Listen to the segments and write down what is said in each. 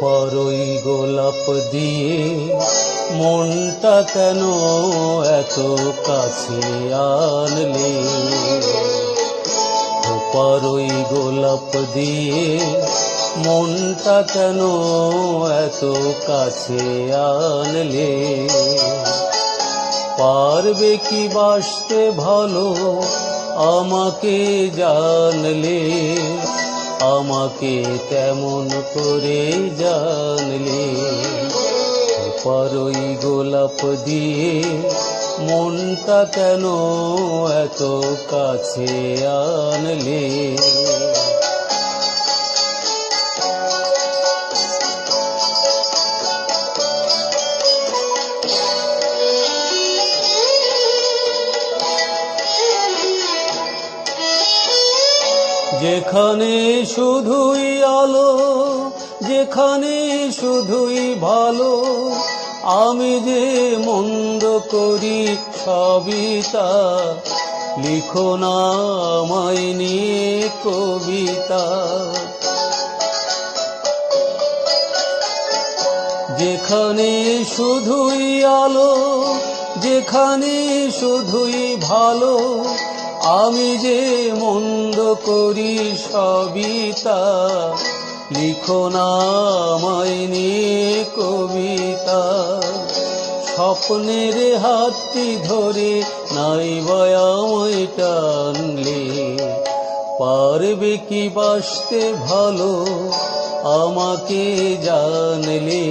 খোপারই গোলাপ দিয়ে মনটা কেন এত কাছে আনলে? খোপারই গোলাপ দিয়ে মনটা কেন এত কাছে আনলে? পারবে কি বাসতে ভালো আমাকে জানলে? আমাকে কেমন করে জানলে? খোপারই গোলাপ দিয়ে মনটা কেন এত কাছে আনলে? যেখানে শুধুই আলো, যেখানে শুধুই ভালো, আমি যে মন্দ করি সবই তা। লিখো না আমায় নিয়ে কবিতা। যেখানে শুধুই আলো, যেখানে শুধুই ভালো, আমি যে মন্দ করি সবই তা। লিখো না আমায় নিয়ে কবিতা। স্বপ্নের হাতটি ধরে নাইবা আমায় টানলে? পারবে কি বাসতে ভালো আমাকে জানলে?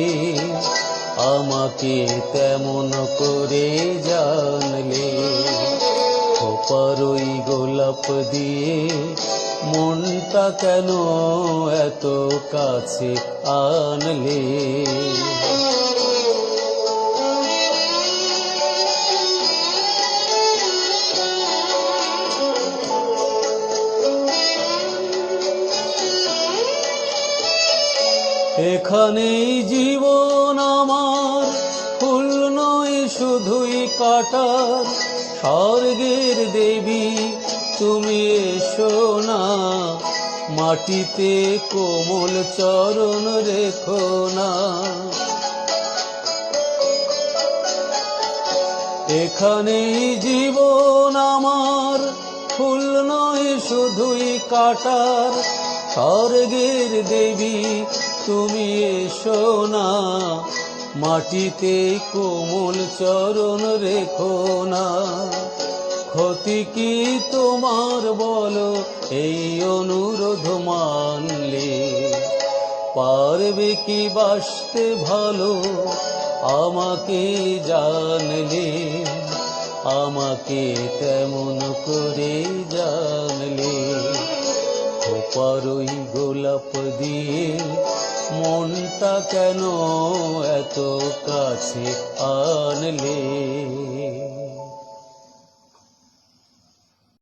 আমাকে তেমন করে জানলে? খোপারই গোলাপ দিয়ে মনটা কেন এত কাছে আনলে? এখানেই জীবন আমার, ফুল নয় শুধুই কাটার। স্বর্গের দেবী তুমি এসো না, মাটিতে কোমল চরণ রেখো না। এখানেই জীবন আমার, ফুল নয় শুধুই কাটার। স্বর্গের দেবী তুমি এসো না, মাটিতে কোমল চরণ রেখো না। ক্ষতি কি তোমার বলো এই অনুরোধ মানলে? পারবে কি বাসতে ভালো আমাকে জানলে? আমাকে তেমন করে জানলে? খোপারই গোলাপ দিয়ে মনটা কেন এত কাছে আনলে?